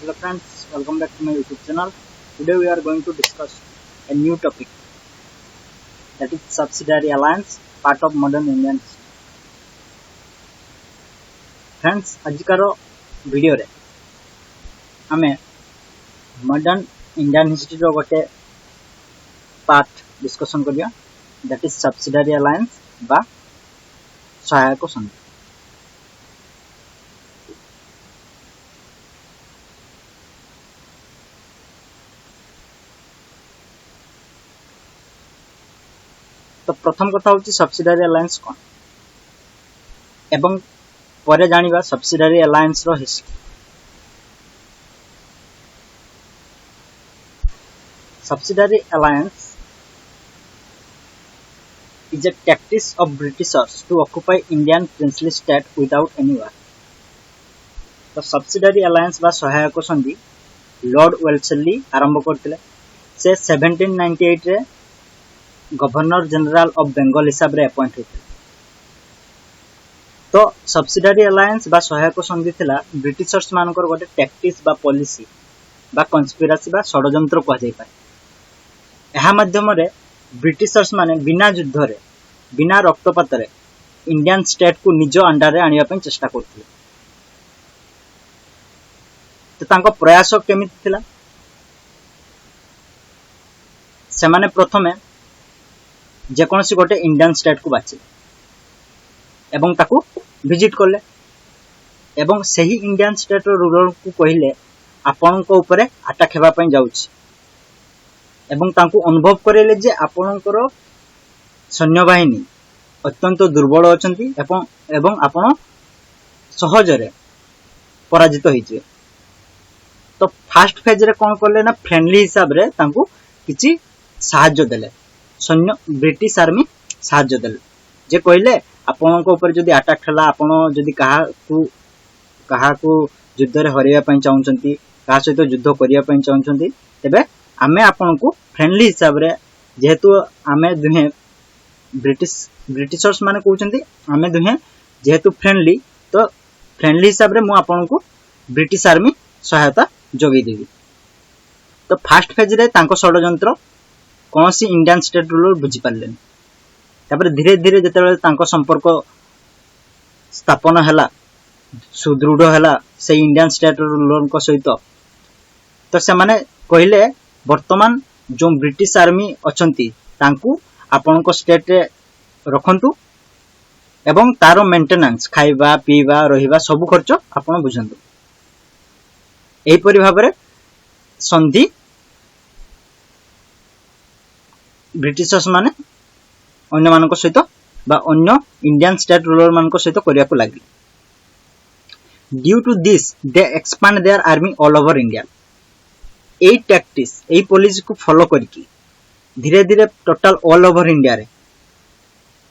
Hello friends, welcome back to my YouTube channel. Today we are going to discuss a new topic, that is subsidiary alliance, part of modern Indian history. Friends, आजिकार video रे आमे modern Indian history रो गोटे part discussion करिया, that is subsidiary alliance बा सहायक संधि। तो प्रथम कथा होची सब्सिडारी अलायंस कोन एवं परे जानिबा सब्सिडारी अलायंस रो history. Subsidiary alliance is a tactics of Britishers to occupy Indian princely state without any war। तो सब्सिडारी अलायंस बा सहायक संधि लॉर्ड वेल्सली आरंभ करथिले। से 1798 रे गवर्नर जनरल ऑफ बेंगल हिसाब रे अपॉइंट होते। तो सब्सिडारी अलायंस बा सहायक संधि थिला ब्रिटिशर्स मानकर गोटे टैक्टिक्स बा पॉलिसी बा कन्स्पिरेसी बा षडयंत्र कह जाय पाए। एहा माध्यम रे ब्रिटिशर्स माने बिना युद्ध रे बिना रक्तपात रे इंडियन स्टेट को निज अंडर रे आनिया पे चेष्टा करथिले। तो तांको प्रयास केमिति थिला, से माने प्रथमे जे कोनसी गोटे इंडियन स्टेट को बाछि एवं ताकू विजिट करले एवं सही इंडियन स्टेट रो रूलर को कहिले आपन को ऊपर अटैक हेबा पई जाउछि एवं तांकू अनुभव करेले जे आपनकर सैन्य बाहिनी अत्यंत दुर्बल अछंती एवं आपन सहज रे पराजित होइजे। तो फर्स्ट फेज रे कोन करले ना फ्रेंडली हिसाब रे तांकू किछि सहायता देले। सैन्य ब्रिटिश आर्मी सहायता देले जे कहले आपन को ऊपर जदी अटैक हला आपन जदी कहा को युद्ध रे हरिया पई चाहुचंती का सहित युद्ध करिया पई चाहुचंती तबे आमे आपन को फ्रेंडली हिसाब रे जेहेतु आमे दुहे ब्रिटिशर्स माने कहउचंती आमे दुहे जेहेतु फ्रेंडली, तो फ्रेंडली हिसाब रे मु आपन को ब्रिटिश आर्मी सहायता जोगी देबी। तो फर्स्ट फेज रे तांको षडयंत्र कौनसी इंडियन स्टेट रूलर बुझी पारलेन। तापर धीरे धीरे जेतेबेले तांको संपर्क स्थापन हला सुदृढ़ हला से इंडियन स्टेट रूलर को सहित, तो से माने कहले वर्तमान जो ब्रिटिश आर्मी अछंती तांकू आपन को स्टेट रे रखंतु एवं तारो मेंटेनेंस खाइबा पीबा रहिबा सब खर्च आपन बुझंतु। एही परि भाबरे संधि ब्रिटिशर्स माने अन्य मानको सहित बा अन्य इंडियन स्टेट रूलर मानको सहित करिया को लागि। Due to this they expand their army all over India. ए टैक्टिक्स ए पॉलिसी को फॉलो करके धीरे धीरे टोटल ऑल ओवर इंडिया रे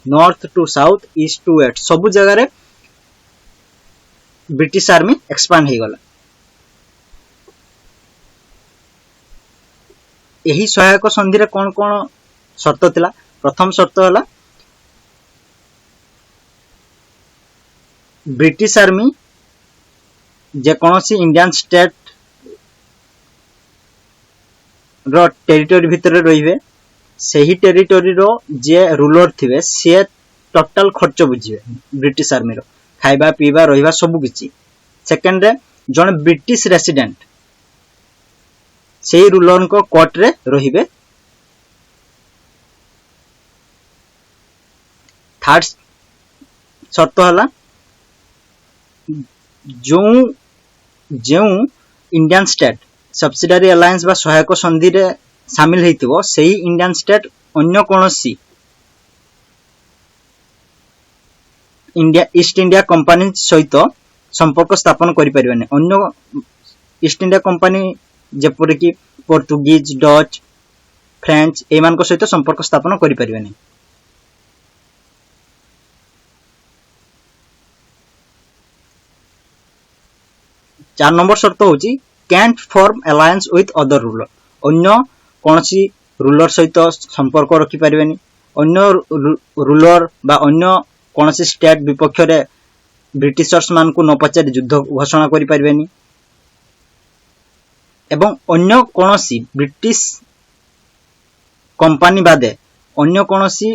north to south east to west सब जगह रे ब्रिटिश आर्मी एक्सपांड हे गला। एही सहायक संधि रे कोन कोन शर्त थिला। प्रथम शर्त हला ब्रिटिश आर्मी जे कोनोसी इंडियन स्टेट रो टेरिटरी भितर रहिबे सही टेरिटरी रो जे रूलर थिबे से टोटल खर्च बुझिबे ब्रिटिश आर्मी रो खाइबा पीबा रहिबा सब किछि। सेकंड रे जने ब्रिटिश रेसिडेंट सेही रूलर को कोर्ट रे रहिबे। थर्ड शर्त हला जो इंडियन स्टेट सब्सिडारी अलायंस बा सहायक संधि रे शामिल हेतिबो सेही इंडियन स्टेट अन्य कोनोसी इंडिया ईस्ट इंडिया कंपनी सहित संपर्क स्थापन करि परिबेने। अन्य ईस्ट इंडिया कंपनी जेपर कि पोर्तुगीज डच फ्रेंच ए मान को सहित संपर्क स्थापन करि परिबेने। चार नंबर शर्त होची can't form alliance with other ruler. अन्य कोनसी रूलर सहित संपर्क रखि परिबेनी। अन्य रूलर बा अन्य कोनसी स्टेट विपक्ष रे ब्रिटिशर्स मान को न पचारि युद्ध घोषणा करि परिबेनी। एवं अन्य कोनोसी ब्रिटिश कंपनी बादे अन्य कोनोसी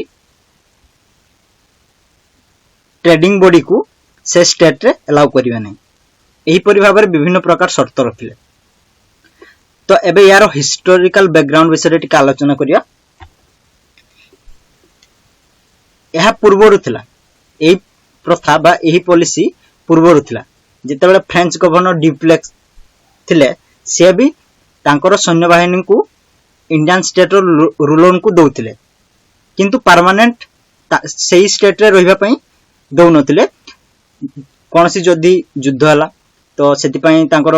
ट्रेडिंग बॉडी को से स्टेट रे अलाउ करिवे नै। एही परि भाबरे विभिन्न प्रकार शर्त रखिले। तो एबे यार हिस्टोरिकल बैकग्राउंड विषय टिक आलोचना करिया। यह पूर्वरु थिला एही प्रथा बा एही पॉलिसी पूर्वरु थिला जेतेबेले फ्रेंच गवर्नर ड्यूप्लेक्स थिले से भी तांकर सैन्य बाहिनी को इंडियन स्टेट रूलर को दउथिले किंतु परमानेंट सेही स्टेट रे रहिबा पई दउ नथिले। कोनसी जदि युद्ध हला तो सेति पई तांकर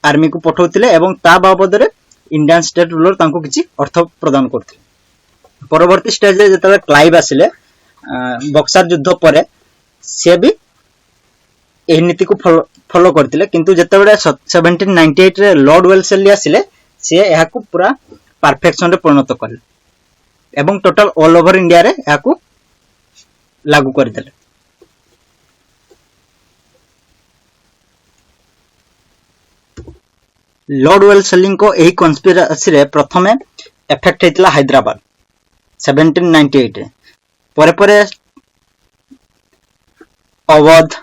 आर्मी को पठौथिले एवं ता बाबद रे इंडियन स्टेट रूलर तांको किछि अर्थ प्रदान करथिले। परवर्ती स्टेज रे जेतेबेले क्लाइव आसिले बक्सर युद्ध परे से भी एही नीति को फॉलो करथिले किंतु जेतेबेले 1798 रे लॉर्ड वेल्सेली आसिले से एहा को पूरा परफेक्शन रे परिणत करले एवं टोटल ऑल ओवर इंडिया रे एहा को लागू कर देले। लॉर्ड वेल्सेलिंग को एही कन्स्पिरेसी रे प्रथमे इफेक्ट हेतिला हैदराबाद 1798 रे परे परे अवध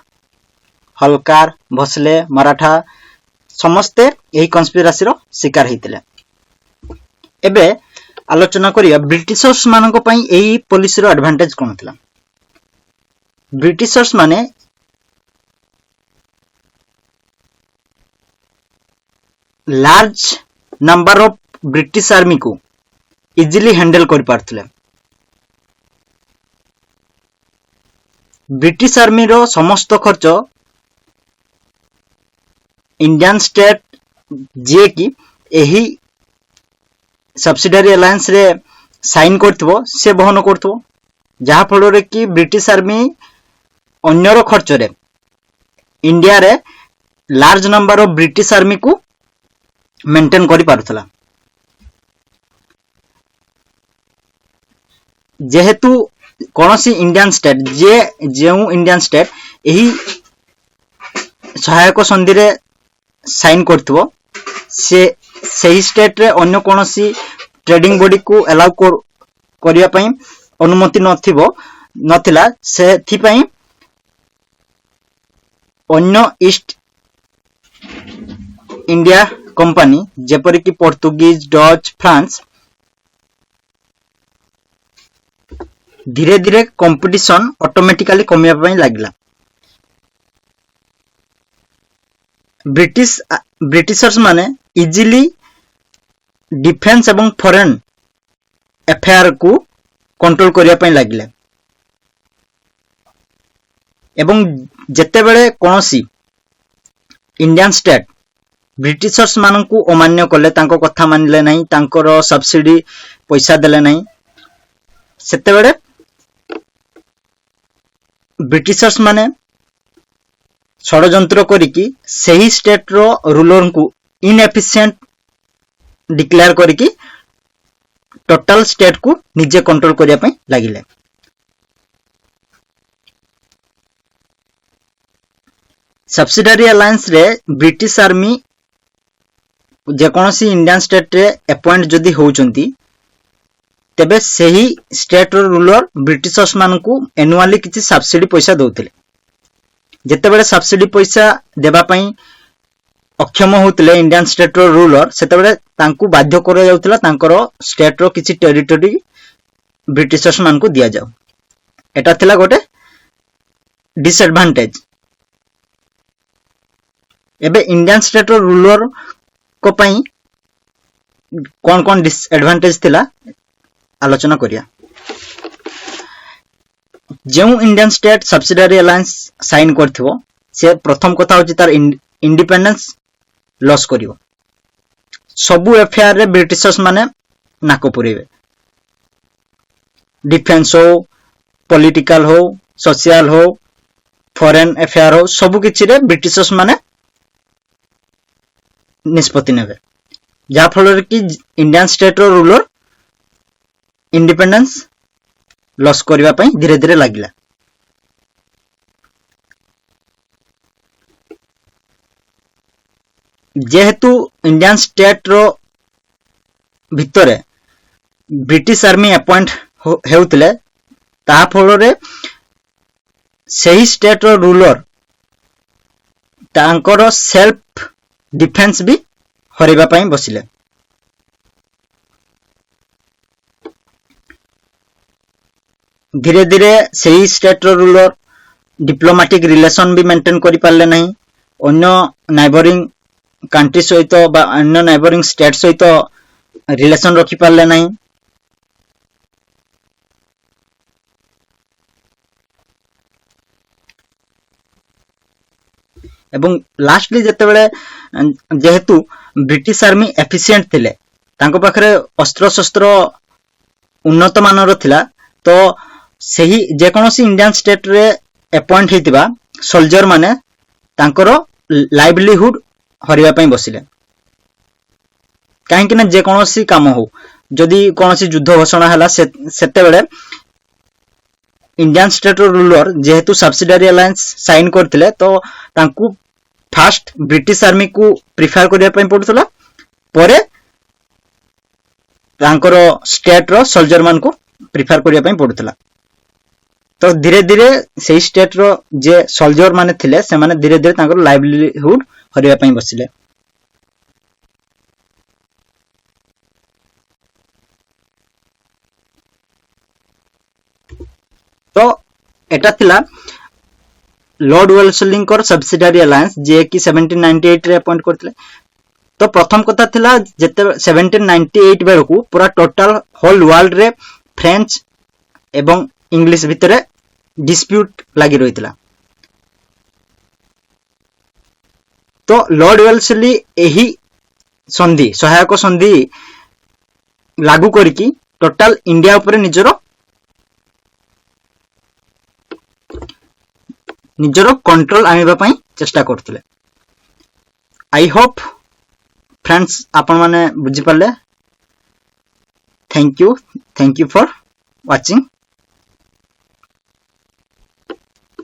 हलकार भोसले मराठा समस्ते एही कन्स्पिरेसी रो शिकार हेतिले। एबे आलोचना करिया ब्रिटिशर्स मानको पई एही पॉलिसी रो एडवांटेज कोन थिला। ब्रिटिशर्स माने large number of British army को इजिली हैंडल कर पारथिले। ब्रिटिश आर्मी रो समस्त खर्च इंडियन स्टेट जे की एही सब्सिडियरी अलायंस रे साइन करथबो से बहन करथबो जहा फल रे कि ब्रिटिश आर्मी अन्यर खर्च रे इंडिया रे large number of British army को मेंटेन करि पारुथला। जेहेतु कोनोसी इंडियन स्टेट जेउ इंडियन स्टेट एही सहायक संधि रे साइन करथबो से सही स्टेट रे अन्य कोनोसी ट्रेडिंग बॉडी को अलाउ करिया पई अनुमति नथिला सेथि पई अन्य ईस्ट इंडिया कंपनी जेपरि कि पोर्तुगीज डच फ्रांस धीरे धीरे कंपटीशन ऑटोमेटिकली कमिया पई लागिला। ब्रिटिशर्स माने इजिली डिफेंस एवं फॉरेन अफेयर को कंट्रोल करिया पई लागिले एवं जेतेबेले कोनोसी इंडियन स्टेट ब्रिटिशर्स मानकू अमान्य कले तांको कथा मानिले नाही तांकर सब्सिडी पैसा देले नाही सेतेबेले ब्रिटिशर्स माने षडयंत्र करिकी सही स्टेट रो रूलर को इनएफिशिएंट डिक्लेयर करिकी टोटल स्टेट को निजे कंट्रोल करिया पई लागिले। सब्सिडियरी अलायंस रे ब्रिटिश आर्मी जे कोनोसी इंडियन स्टेट रे अपॉइंट जदी होउचंती तेबे सही स्टेट रो रूलर ब्रिटिशर्स मानकू एनुअली किछि सब्सिडी पैसा दउथिले। जेतेबेले सब्सिडी पैसा देबा पई अक्षम होतले इंडियन स्टेट रो रूलर सेतेबेले तांकू बाध्य करा जाउतला तांकर स्टेट रो किछि टेरिटरी ब्रिटिशर्स मानकू दिया जाउ। एटा थिला गोटे डिसएडवांटेज। एबे इंडियन स्टेट रो रूलर को पई कोन कोन डिसएडवांटेज थिला आलोचना करिया। जेउ Indian state subsidiary alliance sign करथिबो से प्रथम कथा होची तार इंडिपेंडेंस लॉस करिवो। सबु अफेयर रे ब्रिटिशर्स माने नाको पुरेबे। डिफेंस हो पॉलिटिकल हो सोशल हो फॉरेन अफेयर हो सबु किछि रे ब्रिटिशर्स माने निष्पत्ति नेबे जा फल कि इंडियन स्टेट रो रूलर इंडिपेंडेंस लॉस करिवा पई धीरे धीरे लागिला। जेहेतु इंडियन स्टेट रो भितरे ब्रिटिश आर्मी अपॉइंट हेउतले ता फलरे सही स्टेट रो रूलर तांकर सेल्फ डिफेंस भी हरिबा पई बसिले। धीरे धीरे सही स्टेट रो रूलर डिप्लोमेटिक रिलेशन भी मेंटेन करि पारले नहीं, अन्य नाइबरिंग कंट्री सहित बा अन्य नाइबरिंग स्टेट सहित रिलेशन रखि पारले नहीं। एवं लास्टली जेतेबेले जेहेतु ब्रिटिश आर्मी एफिशिएंट थिले तांको पाखरे अस्त्र शस्त्र उन्नत मानर थिला, तो सही जेकोसी इंडियन स्टेट रे अपॉइंट हेतिबा सोल्जर माने तांकर लाइवलीहुड हरिबा पई बसिले। काहे कि ना जेकोसी काम हो जदि कोनोसी युद्ध घोषणा हला सेतेबेले इंडियन स्टेट रूलर जेहेतु सब्सिडियरी अलायंस साइन करथिले, तो तांकू फास्ट ब्रिटिश आर्मी को प्रिफर करिया पई पडुतला, परे तांकर स्टेट रो सोल्जर मान को प्रिफर करिया पई पडुतला। तो धीरे धीरे सही स्टेट रो जे सोल्जर माने थिले से माने धीरे धीरे तांकर लाइवलीहुड हरिया पई बसिले। तो एटा थिला लॉर्ड वेल्सलिंग सब्सिडियरी अलायंस जे कि 1798 रे अपॉइंट करथिले। तो प्रथम कथा थिला जेते 1798 बेरकू पूरा टोटल होल वर्ल्ड रे फ्रेंच एवं इंग्लिश भितरे डिस्प्यूट लागि रहितला। तो लॉर्ड वेल्सली एही संधि सहायक संधि लागू करिकी टोटल इंडिया ऊपर निजरो कंट्रोल आनिबा पई चेष्टा करथिले। आई होप फ्रेंड्स आपण माने बुझी पाले। Thank you for watching.